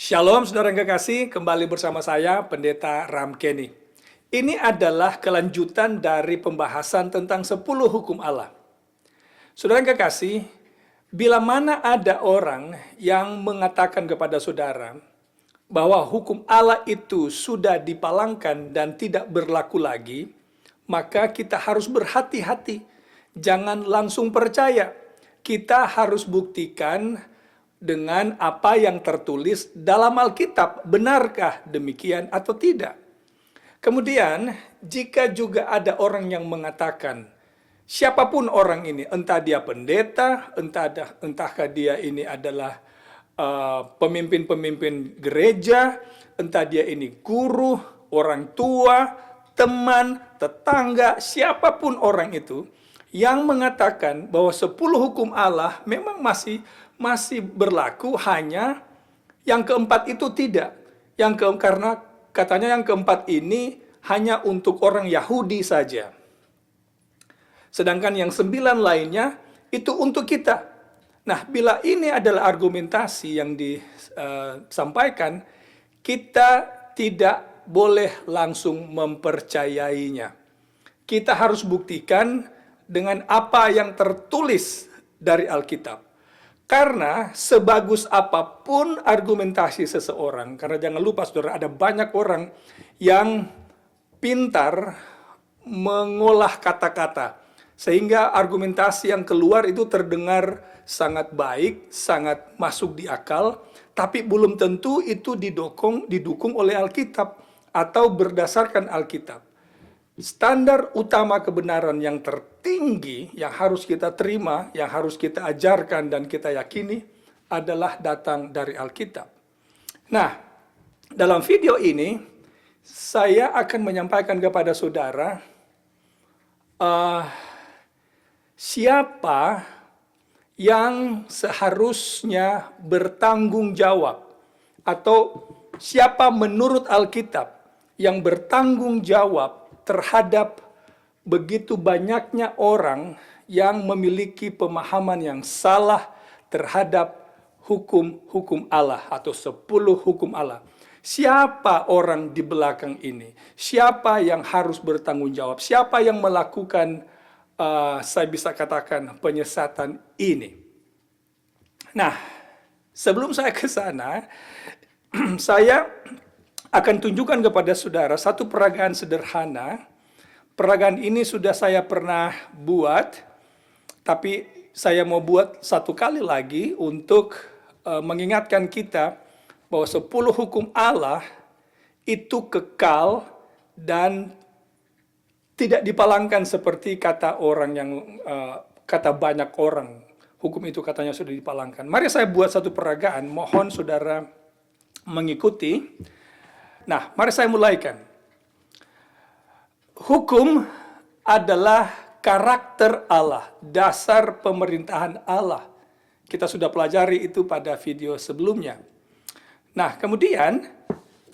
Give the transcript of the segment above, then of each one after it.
Shalom saudara yang kekasih, kembali bersama saya Pendeta Ram Kenny. Ini adalah kelanjutan dari pembahasan tentang 10 hukum Allah. Saudara yang kekasih, bila mana ada orang yang mengatakan kepada saudara bahwa hukum Allah itu sudah dipalangkan dan tidak berlaku lagi, maka kita harus berhati-hati. Jangan langsung percaya. Kita harus buktikan dengan apa yang tertulis dalam Alkitab. Benarkah demikian atau tidak? Kemudian, jika juga ada orang yang mengatakan, siapapun orang ini, entah dia pendeta, entahkah dia ini adalah pemimpin-pemimpin gereja, entah dia ini guru, orang tua, teman, tetangga, siapapun orang itu, yang mengatakan bahwa 10 hukum Allah memang masih berlaku, hanya yang keempat itu tidak. Karena katanya yang keempat ini hanya untuk orang Yahudi saja. Sedangkan yang 9 lainnya itu untuk kita. Nah, bila ini adalah argumentasi yang disampaikan, kita tidak boleh langsung mempercayainya. Kita harus buktikan dengan apa yang tertulis dari Alkitab. Karena sebagus apapun argumentasi seseorang, karena jangan lupa saudara, ada banyak orang yang pintar mengolah kata-kata, sehingga argumentasi yang keluar itu terdengar sangat baik, sangat masuk di akal, tapi belum tentu itu didukung oleh Alkitab atau berdasarkan Alkitab. Standar utama kebenaran yang tertinggi yang harus kita terima, yang harus kita ajarkan dan kita yakini adalah datang dari Alkitab. Nah, dalam video ini saya akan menyampaikan kepada saudara siapa yang seharusnya bertanggung jawab, atau siapa menurut Alkitab yang bertanggung jawab terhadap begitu banyaknya orang yang memiliki pemahaman yang salah terhadap hukum-hukum Allah atau 10 hukum Allah. Siapa orang di belakang ini? Siapa yang harus bertanggung jawab? Siapa yang melakukan, saya bisa katakan, penyesatan ini? Nah, sebelum saya ke sana, saya akan tunjukkan kepada saudara satu peragaan sederhana. Peragaan ini sudah saya pernah buat, tapi saya mau buat satu kali lagi untuk mengingatkan kita bahwa 10 hukum Allah itu kekal dan tidak dipalangkan seperti kata orang yang kata banyak orang. Hukum itu katanya sudah dipalangkan. Mari saya buat satu peragaan, mohon saudara mengikuti. Nah, mari saya mulaikan. Hukum adalah karakter Allah, dasar pemerintahan Allah. Kita sudah pelajari itu pada video sebelumnya. Nah, kemudian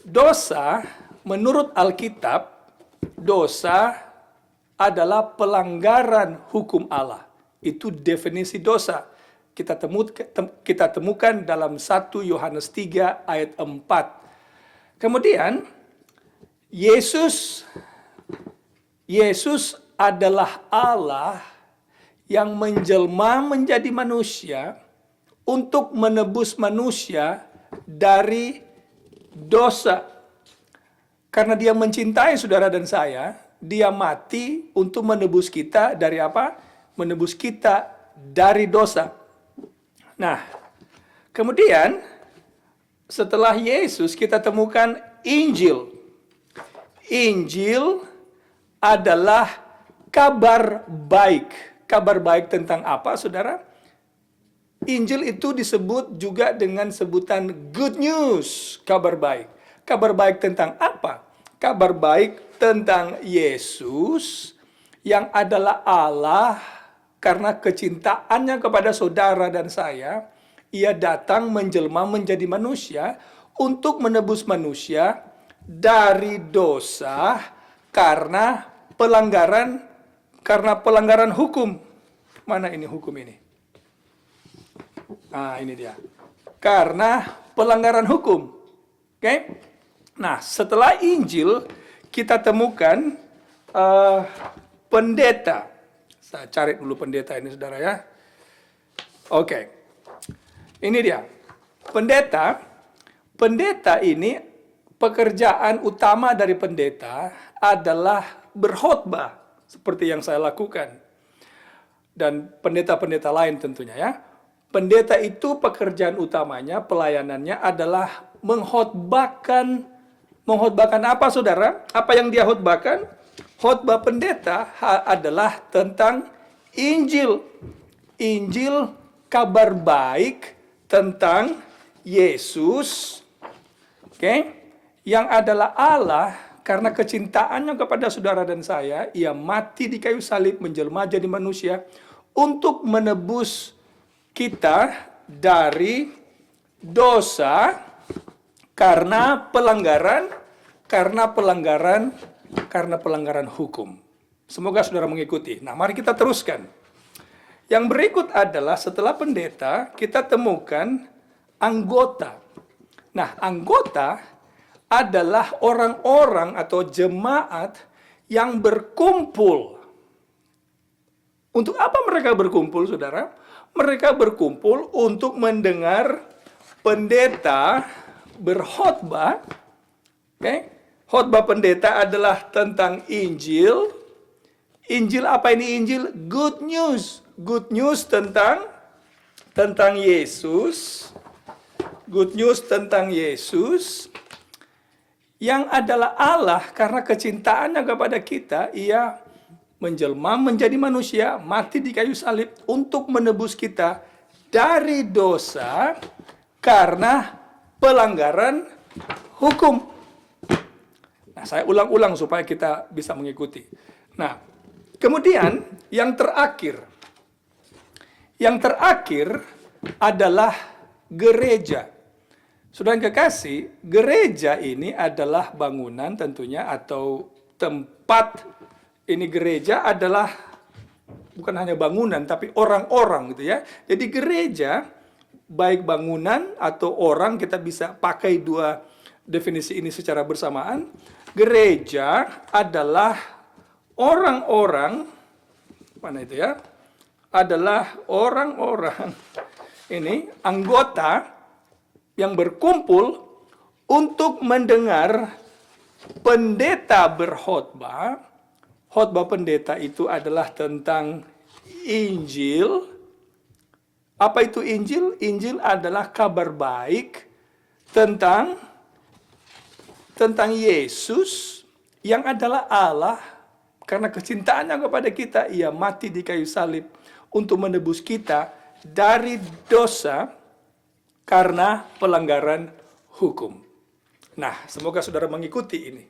dosa menurut Alkitab, dosa adalah pelanggaran hukum Allah. Itu definisi dosa. Kita temukan dalam 1 Yohanes 3 ayat 4. Kemudian, Yesus adalah Allah yang menjelma menjadi manusia untuk menebus manusia dari dosa. Karena dia mencintai saudara dan saya, dia mati untuk menebus kita dari apa? Menebus kita dari dosa. Nah, kemudian setelah Yesus kita temukan Injil. Injil adalah kabar baik. Kabar baik tentang apa, saudara? Injil itu disebut juga dengan sebutan good news, kabar baik. Kabar baik tentang apa? Kabar baik tentang Yesus yang adalah Allah, karena kecintaannya kepada saudara dan saya, ia datang menjelma menjadi manusia untuk menebus manusia dari dosa karena pelanggaran hukum. Mana ini hukum ini? Nah, ini dia. Karena pelanggaran hukum. Oke? Nah, setelah Injil kita temukan pendeta. Saya cari dulu pendeta ini, saudara ya. Oke, ini dia. Pendeta ini, pekerjaan utama dari pendeta adalah berkhotbah, seperti yang saya lakukan. Dan pendeta-pendeta lain tentunya ya. Pendeta itu pekerjaan utamanya, pelayanannya adalah mengkhotbahkan apa, saudara? Apa yang dia khotbahkan? Khotbah pendeta adalah tentang Injil. Injil, kabar baik tentang Yesus, yang adalah Allah. Karena kecintaannya kepada saudara dan saya, ia mati di kayu salib, menjelma jadi manusia untuk menebus kita dari dosa karena pelanggaran hukum. Semoga saudara mengikuti. Nah, mari kita teruskan. Yang berikut adalah setelah pendeta, kita temukan anggota. Nah, anggota adalah orang-orang atau jemaat yang berkumpul. Untuk apa mereka berkumpul, saudara? Mereka berkumpul untuk mendengar pendeta berkhotbah. Khotbah pendeta adalah tentang Injil. Injil apa ini Injil? Good news. Good news tentang Yesus. Good news tentang Yesus. Yang adalah Allah, karena kecintaannya kepada kita, ia menjelma menjadi manusia, mati di kayu salib untuk menebus kita dari dosa karena pelanggaran hukum. Nah, saya ulang-ulang supaya kita bisa mengikuti. Nah, kemudian yang terakhir adalah gereja. Saudara yang kekasih, gereja ini adalah bangunan tentunya atau tempat. Ini gereja adalah bukan hanya bangunan tapi orang-orang gitu ya. Jadi gereja baik bangunan atau orang, kita bisa pakai dua definisi ini secara bersamaan. Gereja adalah orang-orang, mana itu ya? Adalah orang-orang ini anggota yang berkumpul untuk mendengar pendeta berkhotbah. Khotbah pendeta itu adalah tentang Injil. Apa itu Injil? Injil adalah kabar baik tentang Yesus yang adalah Allah. Karena kecintaannya kepada kita, ia mati di kayu salib untuk menebus kita dari dosa karena pelanggaran hukum. Nah, semoga saudara mengikuti ini.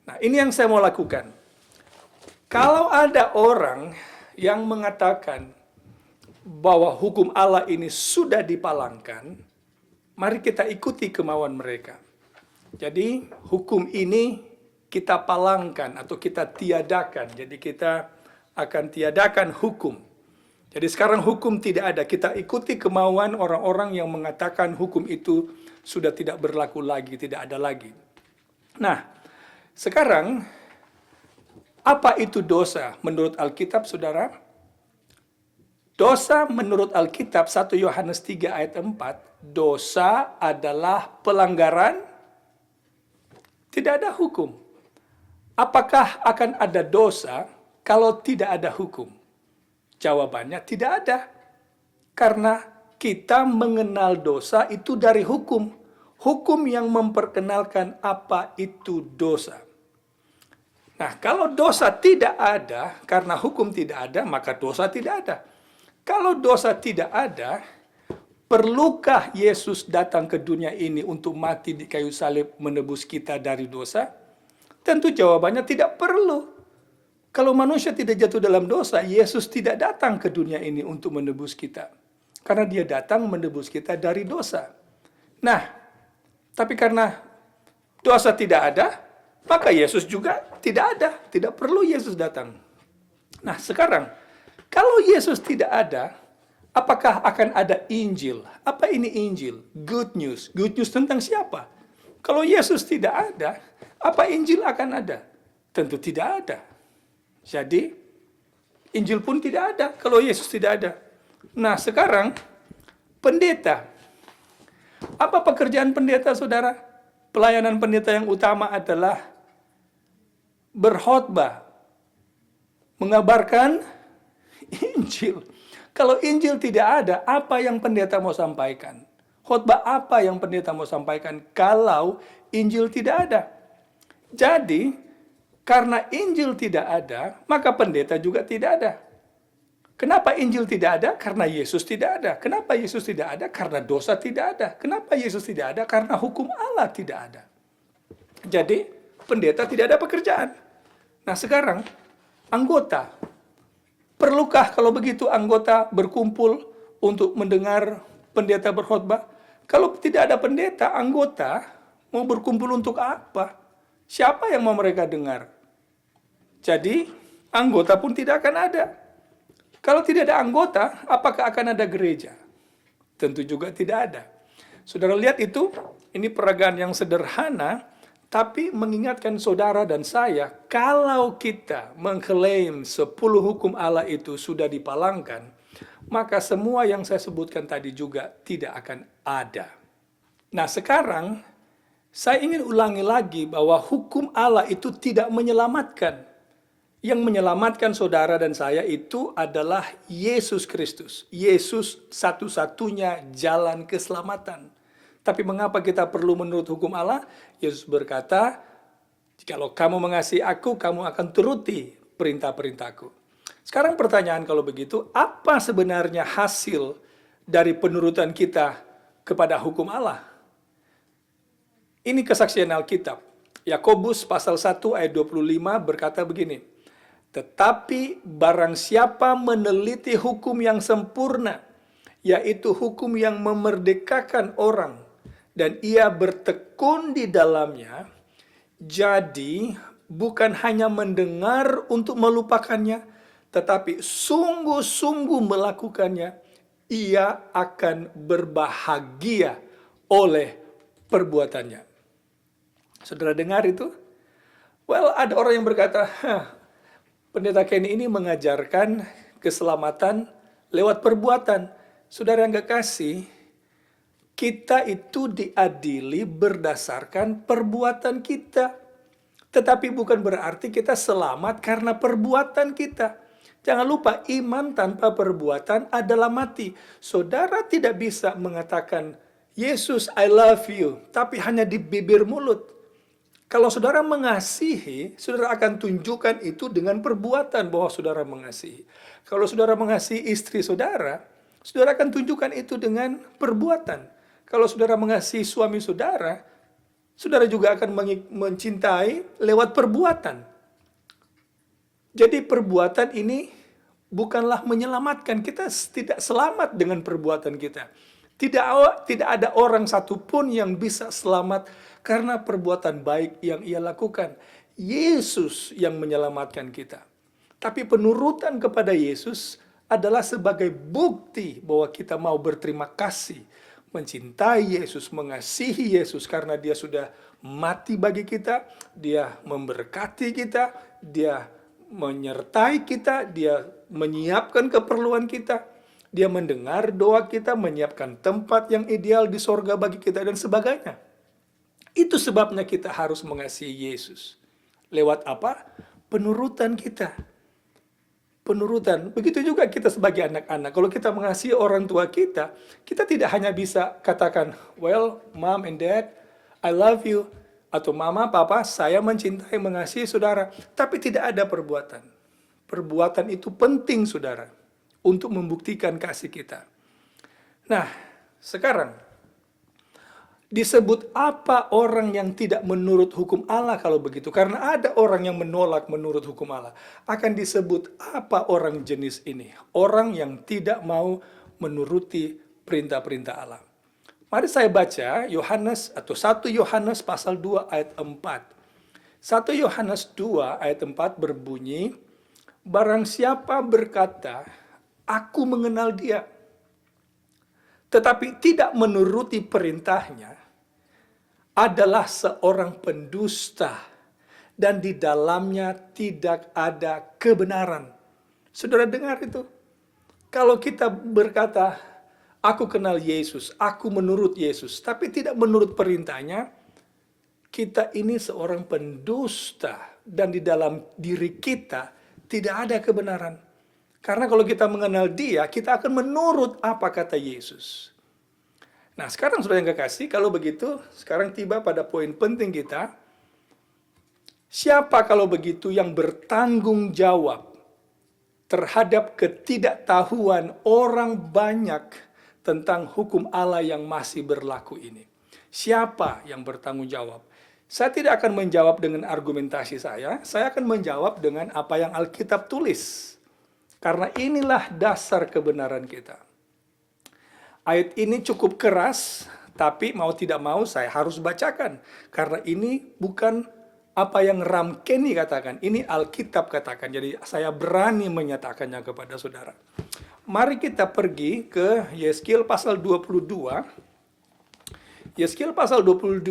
Nah, ini yang saya mau lakukan. Kalau ada orang yang mengatakan bahwa hukum Allah ini sudah dipalangkan, mari kita ikuti kemauan mereka. Jadi, hukum ini kita palangkan atau kita tiadakan. Jadi, kita akan tiadakan hukum. Jadi sekarang hukum tidak ada, kita ikuti kemauan orang-orang yang mengatakan hukum itu sudah tidak berlaku lagi, tidak ada lagi. Nah, sekarang apa itu dosa menurut Alkitab, saudara? Dosa menurut Alkitab 1 Yohanes 3 ayat 4, dosa adalah pelanggaran, tidak ada hukum. Apakah akan ada dosa kalau tidak ada hukum? Jawabannya tidak ada. Karena kita mengenal dosa itu dari hukum. Hukum yang memperkenalkan apa itu dosa. Nah, kalau dosa tidak ada, karena hukum tidak ada, maka dosa tidak ada. Kalau dosa tidak ada, perlukah Yesus datang ke dunia ini untuk mati di kayu salib menebus kita dari dosa? Tentu jawabannya tidak perlu. Kalau manusia tidak jatuh dalam dosa, Yesus tidak datang ke dunia ini untuk menebus kita. Karena dia datang menebus kita dari dosa. Nah, tapi karena dosa tidak ada, maka Yesus juga tidak ada. Tidak perlu Yesus datang. Nah, sekarang, kalau Yesus tidak ada, apakah akan ada Injil? Apa ini Injil? Good news. Good news tentang siapa? Kalau Yesus tidak ada, apa Injil akan ada? Tentu tidak ada. Jadi, Injil pun tidak ada kalau Yesus tidak ada. Nah, sekarang pendeta. Apa pekerjaan pendeta, saudara? Pelayanan pendeta yang utama adalah berkhotbah, mengabarkan Injil. Kalau Injil tidak ada, apa yang pendeta mau sampaikan? Khotbah apa yang pendeta mau sampaikan kalau Injil tidak ada? Jadi, karena Injil tidak ada, maka pendeta juga tidak ada. Kenapa Injil tidak ada? Karena Yesus tidak ada. Kenapa Yesus tidak ada? Karena dosa tidak ada. Kenapa Yesus tidak ada? Karena hukum Allah tidak ada. Jadi, pendeta tidak ada pekerjaan. Nah, sekarang, anggota. Perlukah kalau begitu anggota berkumpul untuk mendengar pendeta berkhotbah? Kalau tidak ada pendeta, anggota mau berkumpul untuk apa? Siapa yang mau mereka dengar? Jadi, anggota pun tidak akan ada. Kalau tidak ada anggota, apakah akan ada gereja? Tentu juga tidak ada. Saudara lihat itu, ini peragaan yang sederhana, tapi mengingatkan saudara dan saya, kalau kita mengklaim 10 hukum Allah itu sudah dipalangkan, maka semua yang saya sebutkan tadi juga tidak akan ada. Nah, sekarang saya ingin ulangi lagi bahwa hukum Allah itu tidak menyelamatkan. Yang menyelamatkan saudara dan saya itu adalah Yesus Kristus. Yesus satu-satunya jalan keselamatan. Tapi mengapa kita perlu menurut hukum Allah? Yesus berkata, "Jikalau kamu mengasihi aku, kamu akan turuti perintah-perintahku." Sekarang pertanyaan kalau begitu, apa sebenarnya hasil dari penurutan kita kepada hukum Allah? Ini kesaksian Alkitab. Yakobus pasal 1 ayat 25 berkata begini, "Tetapi barang siapa meneliti hukum yang sempurna, yaitu hukum yang memerdekakan orang, dan ia bertekun di dalamnya, jadi bukan hanya mendengar untuk melupakannya, tetapi sungguh-sungguh melakukannya, ia akan berbahagia oleh perbuatannya." Saudara dengar itu? Well, ada orang yang berkata, Pendeta Kenny ini mengajarkan keselamatan lewat perbuatan. Saudara yang kekasih, kita itu diadili berdasarkan perbuatan kita. Tetapi bukan berarti kita selamat karena perbuatan kita. Jangan lupa, iman tanpa perbuatan adalah mati. Saudara tidak bisa mengatakan, "Yesus, I love you," tapi hanya di bibir mulut. Kalau saudara mengasihi, saudara akan tunjukkan itu dengan perbuatan bahwa saudara mengasihi. Kalau saudara mengasihi istri saudara, saudara akan tunjukkan itu dengan perbuatan. Kalau saudara mengasihi suami saudara, saudara juga akan mencintai lewat perbuatan. Jadi perbuatan ini bukanlah menyelamatkan. Kita tidak selamat dengan perbuatan kita. Tidak ada orang satupun yang bisa selamat karena perbuatan baik yang ia lakukan. Yesus yang menyelamatkan kita. Tapi penurutan kepada Yesus adalah sebagai bukti bahwa kita mau berterima kasih, mencintai Yesus, mengasihi Yesus karena dia sudah mati bagi kita, dia memberkati kita, dia menyertai kita, dia menyiapkan keperluan kita. Dia mendengar doa kita, menyiapkan tempat yang ideal di sorga bagi kita, dan sebagainya. Itu sebabnya kita harus mengasihi Yesus. Lewat apa? Penurutan kita. Penurutan. Begitu juga kita sebagai anak-anak. Kalau kita mengasihi orang tua kita tidak hanya bisa katakan, "Well, mom and dad, I love you." Atau "Mama, papa, saya mencintai, mengasihi saudara." Tapi tidak ada perbuatan. Perbuatan itu penting, saudara, untuk membuktikan kasih kita. Nah, sekarang disebut apa orang yang tidak menurut hukum Allah kalau begitu? Karena ada orang yang menolak menurut hukum Allah. Akan disebut apa orang jenis ini? Orang yang tidak mau menuruti perintah-perintah Allah. Mari saya baca Yohanes atau 1 Yohanes pasal 2 ayat 4. 1 Yohanes 2 ayat 4 berbunyi, "Barang siapa berkata, 'Aku mengenal dia,' tetapi tidak menuruti perintahnya, adalah seorang pendusta dan di dalamnya tidak ada kebenaran. Saudara dengar itu? Kalau kita berkata, aku kenal Yesus, aku menurut Yesus, tapi tidak menurut perintahnya, kita ini seorang pendusta dan di dalam diri kita tidak ada kebenaran. Karena kalau kita mengenal Dia, kita akan menurut apa kata Yesus. Nah, sekarang sudah yang kekasih, kalau begitu, sekarang tiba pada poin penting kita. Siapa kalau begitu yang bertanggung jawab terhadap ketidaktahuan orang banyak tentang hukum Allah yang masih berlaku ini? Siapa yang bertanggung jawab? Saya tidak akan menjawab dengan argumentasi saya akan menjawab dengan apa yang Alkitab tulis. Karena inilah dasar kebenaran kita. Ayat ini cukup keras, tapi mau tidak mau saya harus bacakan. Karena ini bukan apa yang Ram Kenny katakan, ini Alkitab katakan. Jadi saya berani menyatakannya kepada saudara. Mari kita pergi ke Yeskiel pasal 22. Yeskiel pasal 22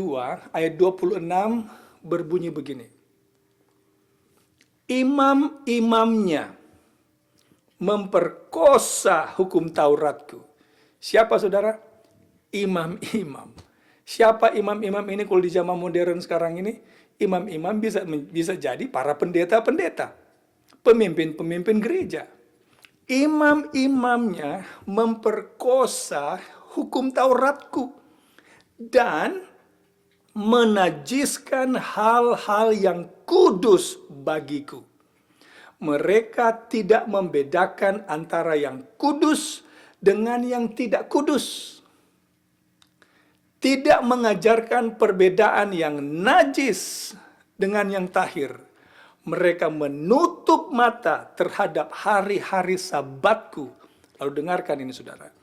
ayat 26 berbunyi begini. Imam-imamnya memperkosa hukum Tauratku. Siapa saudara? Imam-imam. Siapa imam-imam ini kalau di zaman modern sekarang ini? Imam-imam bisa jadi para pendeta-pendeta, pemimpin-pemimpin gereja. Imam-imamnya memperkosa hukum Tauratku dan menajiskan hal-hal yang kudus bagiku. Mereka tidak membedakan antara yang kudus dengan yang tidak kudus. Tidak mengajarkan perbedaan yang najis dengan yang tahir. Mereka menutup mata terhadap hari-hari sabatku. Lalu dengarkan ini saudara.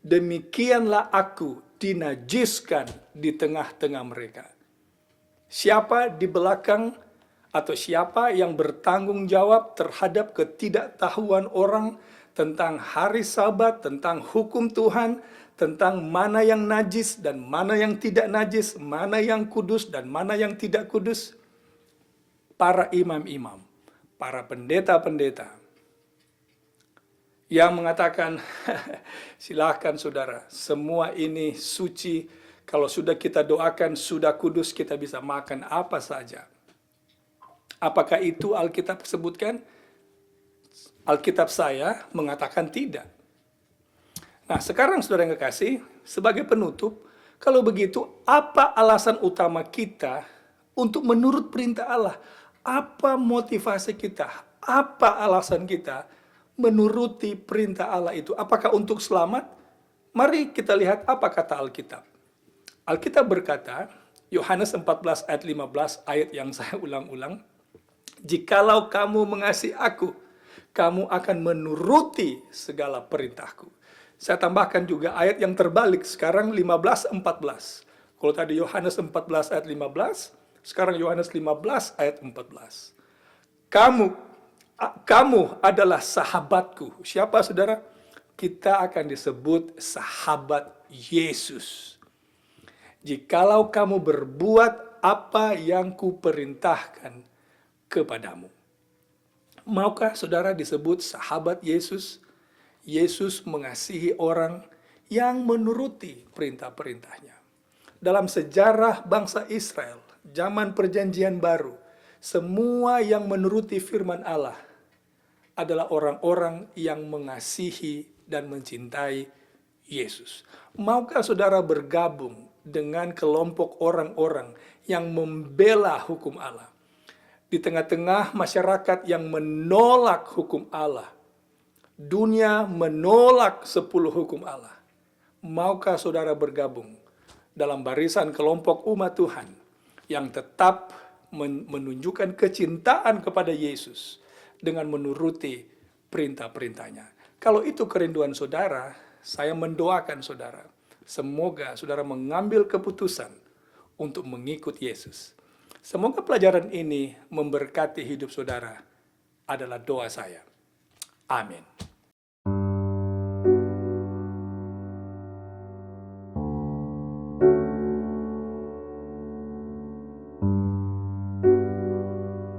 Demikianlah aku dinajiskan di tengah-tengah mereka. Siapa di belakang atau siapa yang bertanggung jawab terhadap ketidaktahuan orang tentang hari Sabat, tentang hukum Tuhan, tentang mana yang najis dan mana yang tidak najis, mana yang kudus dan mana yang tidak kudus? Para imam-imam, para pendeta-pendeta yang mengatakan, silakan saudara, semua ini suci, kalau sudah kita doakan, sudah kudus, kita bisa makan apa saja. Apakah itu Alkitab sebutkan? Alkitab saya mengatakan tidak. Nah, sekarang saudara yang kekasih, sebagai penutup, kalau begitu, apa alasan utama kita untuk menurut perintah Allah? Apa motivasi kita? Apa alasan kita menuruti perintah Allah itu? Apakah untuk selamat? Mari kita lihat apa kata Alkitab. Alkitab berkata, Yohanes 14 ayat 15, ayat yang saya ulang-ulang, jikalau kamu mengasihi aku, kamu akan menuruti segala perintahku. Saya tambahkan juga ayat yang terbalik, sekarang 15-14. Kalau tadi Yohanes 14 ayat 15, sekarang Yohanes 15 ayat 14. Kamu adalah sahabatku. Siapa saudara? Kita akan disebut sahabat Yesus. Jikalau kamu berbuat apa yang kuperintahkan kepadamu. Maukah saudara disebut sahabat Yesus? Yesus mengasihi orang yang menuruti perintah-perintahnya. Dalam sejarah bangsa Israel, zaman perjanjian baru, semua yang menuruti firman Allah adalah orang-orang yang mengasihi dan mencintai Yesus. Maukah saudara bergabung dengan kelompok orang-orang yang membela hukum Allah? Di tengah-tengah masyarakat yang menolak hukum Allah, dunia menolak 10 hukum Allah. Maukah saudara bergabung dalam barisan kelompok umat Tuhan yang tetap menunjukkan kecintaan kepada Yesus dengan menuruti perintah-perintahnya? Kalau itu kerinduan saudara, saya mendoakan saudara, semoga saudara mengambil keputusan untuk mengikut Yesus. Semoga pelajaran ini memberkati hidup saudara, adalah doa saya. Amin.